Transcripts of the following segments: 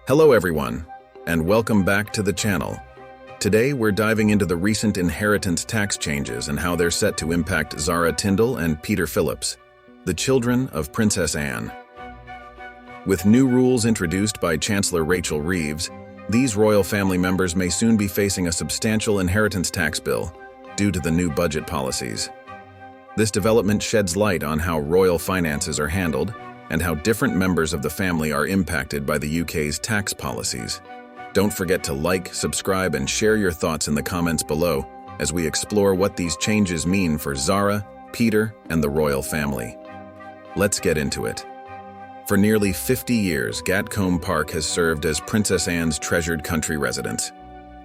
Hello everyone, and welcome back to the channel. Today we're diving into the recent inheritance tax changes and how they're set to impact Zara Tindall and Peter Phillips, the children of Princess Anne. With new rules introduced by Chancellor Rachel Reeves, these royal family members may soon be facing a substantial inheritance tax bill due to the new budget policies. This development sheds light on how royal finances are handled and how different members of the family are impacted by the UK's tax policies. Don't forget to like, subscribe, and share your thoughts in the comments below as we explore what these changes mean for Zara, Peter, and the royal family. Let's get into it. For nearly 50 years, Gatcombe Park has served as Princess Anne's treasured country residence.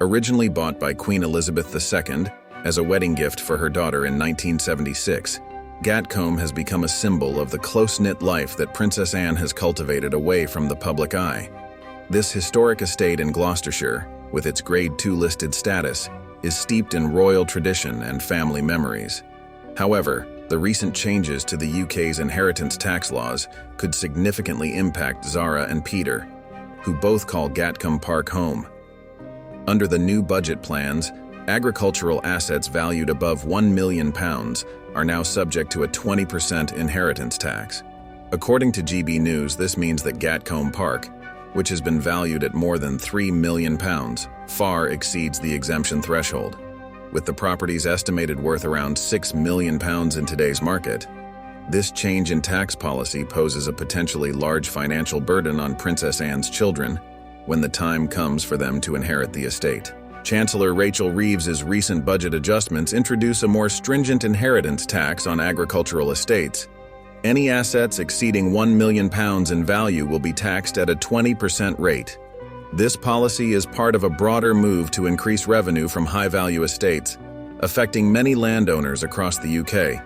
Originally bought by Queen Elizabeth II as a wedding gift for her daughter in 1976, Gatcombe has become a symbol of the close-knit life that Princess Anne has cultivated away from the public eye. This historic estate in Gloucestershire, with its Grade II listed status, is steeped in royal tradition and family memories. However, the recent changes to the UK's inheritance tax laws could significantly impact Zara and Peter, who both call Gatcombe Park home. Under the new budget plans, agricultural assets valued above £1 million are now subject to a 20% inheritance tax. According to GB News, this means that Gatcombe Park, which has been valued at more than £3 million, far exceeds the exemption threshold. With the property's estimated worth around £6 million in today's market, this change in tax policy poses a potentially large financial burden on Princess Anne's children when the time comes for them to inherit the estate. Chancellor Rachel Reeves's recent budget adjustments introduce a more stringent inheritance tax on agricultural estates. Any assets exceeding £1 million in value will be taxed at a 20% rate. This policy is part of a broader move to increase revenue from high-value estates, affecting many landowners across the UK.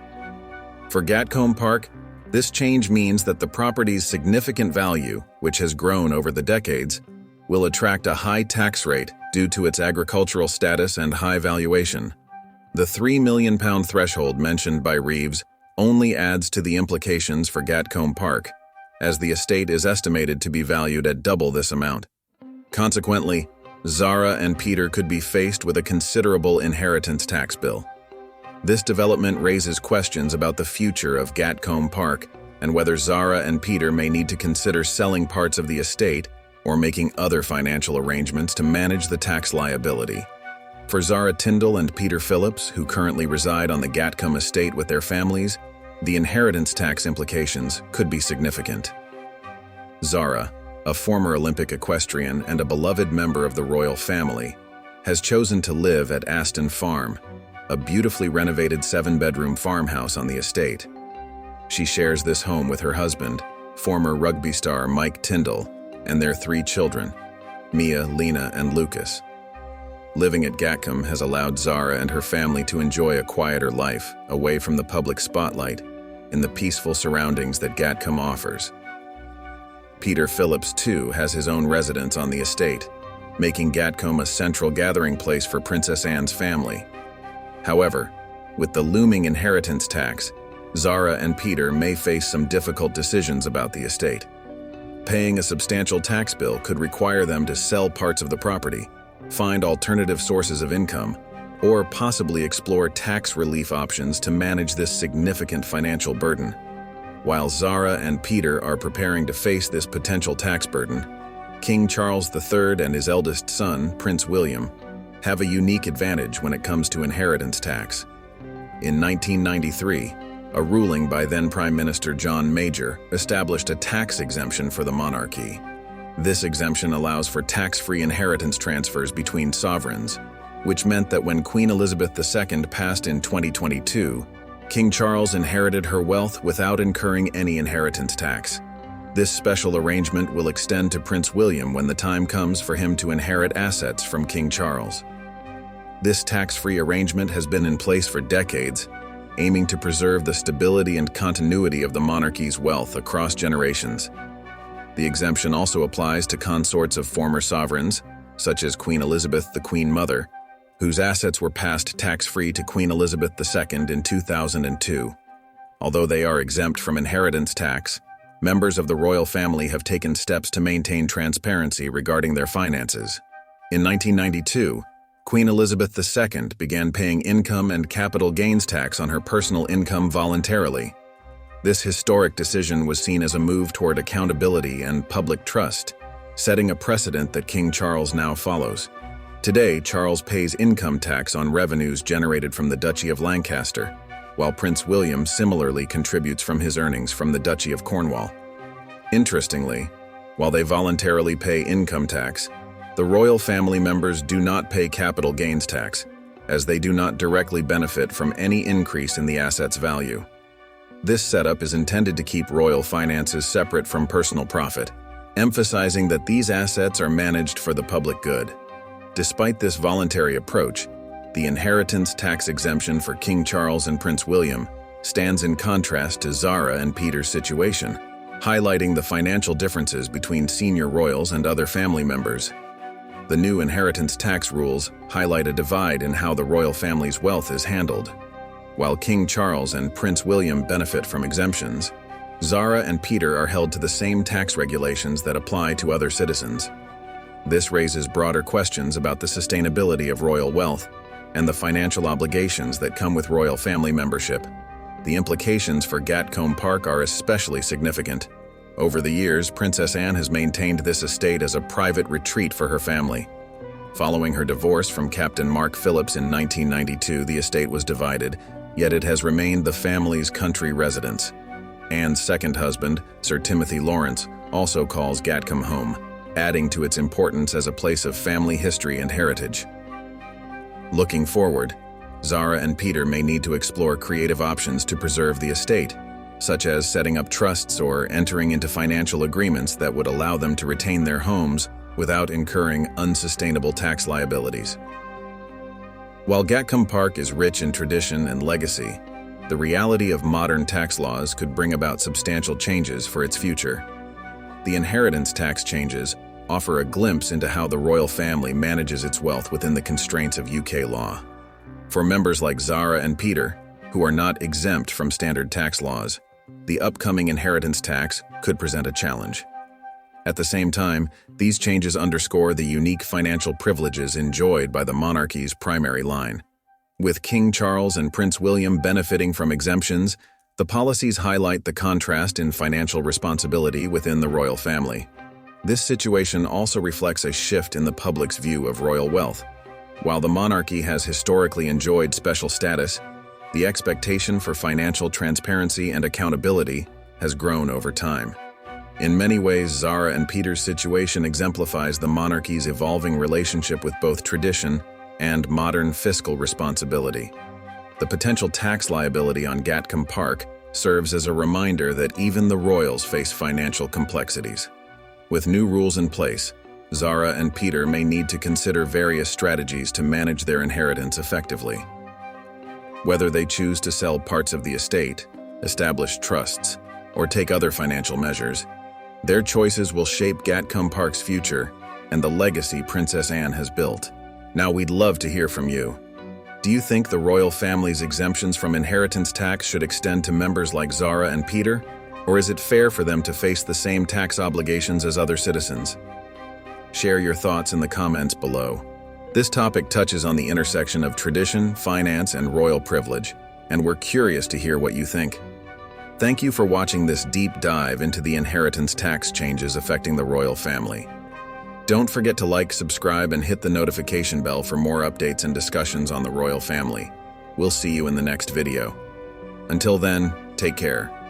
For Gatcombe Park, this change means that the property's significant value, which has grown over the decades, will attract a high tax rate due to its agricultural status and high valuation. The £3 million threshold mentioned by Reeves only adds to the implications for Gatcombe Park, as the estate is estimated to be valued at double this amount. Consequently, Zara and Peter could be faced with a considerable inheritance tax bill. This development raises questions about the future of Gatcombe Park and whether Zara and Peter may need to consider selling parts of the estate or making other financial arrangements to manage the tax liability. For Zara Tindall and Peter Phillips, who currently reside on the Gatcombe estate with their families, the inheritance tax implications could be significant. Zara, a former Olympic equestrian and a beloved member of the royal family, has chosen to live at Aston Farm, a beautifully renovated 7-bedroom farmhouse on the estate. She shares this home with her husband, former rugby star Mike Tindall, and their 3 children, Mia, Lena, and Lucas. Living at Gatcombe has allowed Zara and her family to enjoy a quieter life, away from the public spotlight, in the peaceful surroundings that Gatcombe offers. Peter Phillips, too, has his own residence on the estate, making Gatcombe a central gathering place for Princess Anne's family. However, with the looming inheritance tax, Zara and Peter may face some difficult decisions about the estate. Paying a substantial tax bill could require them to sell parts of the property, find alternative sources of income, or possibly explore tax relief options to manage this significant financial burden. While Zara and Peter are preparing to face this potential tax burden, King Charles III and his eldest son, Prince William, have a unique advantage when it comes to inheritance tax. In 1993, a ruling by then Prime Minister John Major established a tax exemption for the monarchy. This exemption allows for tax-free inheritance transfers between sovereigns, which meant that when Queen Elizabeth II passed in 2022, King Charles inherited her wealth without incurring any inheritance tax. This special arrangement will extend to Prince William when the time comes for him to inherit assets from King Charles. This tax-free arrangement has been in place for decades, aiming to preserve the stability and continuity of the monarchy's wealth across generations. The exemption also applies to consorts of former sovereigns, such as Queen Elizabeth, the Queen Mother, whose assets were passed tax-free to Queen Elizabeth II in 2002. Although they are exempt from inheritance tax, members of the royal family have taken steps to maintain transparency regarding their finances. In 1992, Queen Elizabeth II began paying income and capital gains tax on her personal income voluntarily. This historic decision was seen as a move toward accountability and public trust, setting a precedent that King Charles now follows. Today, Charles pays income tax on revenues generated from the Duchy of Lancaster, while Prince William similarly contributes from his earnings from the Duchy of Cornwall. Interestingly, while they voluntarily pay income tax, the royal family members do not pay capital gains tax, as they do not directly benefit from any increase in the asset's value. This setup is intended to keep royal finances separate from personal profit, emphasizing that these assets are managed for the public good. Despite this voluntary approach, the inheritance tax exemption for King Charles and Prince William stands in contrast to Zara and Peter's situation, highlighting the financial differences between senior royals and other family members. The new inheritance tax rules highlight a divide in how the royal family's wealth is handled. While King Charles and Prince William benefit from exemptions, Zara and Peter are held to the same tax regulations that apply to other citizens. This raises broader questions about the sustainability of royal wealth and the financial obligations that come with royal family membership. The implications for Gatcombe Park are especially significant. Over the years, Princess Anne has maintained this estate as a private retreat for her family. Following her divorce from Captain Mark Phillips in 1992, the estate was divided, yet it has remained the family's country residence. Anne's second husband, Sir Timothy Lawrence, also calls Gatcombe home, adding to its importance as a place of family history and heritage. Looking forward, Zara and Peter may need to explore creative options to preserve the estate, such as setting up trusts or entering into financial agreements that would allow them to retain their homes without incurring unsustainable tax liabilities. While Gatcombe Park is rich in tradition and legacy, the reality of modern tax laws could bring about substantial changes for its future. The inheritance tax changes offer a glimpse into how the royal family manages its wealth within the constraints of UK law. For members like Zara and Peter, who are not exempt from standard tax laws, the upcoming inheritance tax could present a challenge. At the same time, these changes underscore the unique financial privileges enjoyed by the monarchy's primary line. With King Charles and Prince William benefiting from exemptions, the policies highlight the contrast in financial responsibility within the royal family. This situation also reflects a shift in the public's view of royal wealth. While the monarchy has historically enjoyed special status, the expectation for financial transparency and accountability has grown over time. In many ways, Zara and Peter's situation exemplifies the monarchy's evolving relationship with both tradition and modern fiscal responsibility. The potential tax liability on Gatcombe Park serves as a reminder that even the royals face financial complexities. With new rules in place, Zara and Peter may need to consider various strategies to manage their inheritance effectively. Whether they choose to sell parts of the estate, establish trusts, or take other financial measures, their choices will shape Gatcombe Park's future and the legacy Princess Anne has built. Now we'd love to hear from you. Do you think the royal family's exemptions from inheritance tax should extend to members like Zara and Peter? Or is it fair for them to face the same tax obligations as other citizens? Share your thoughts in the comments below. This topic touches on the intersection of tradition, finance, and royal privilege, and we're curious to hear what you think. Thank you for watching this deep dive into the inheritance tax changes affecting the royal family. Don't forget to like, subscribe, and hit the notification bell for more updates and discussions on the royal family. We'll see you in the next video. Until then, take care.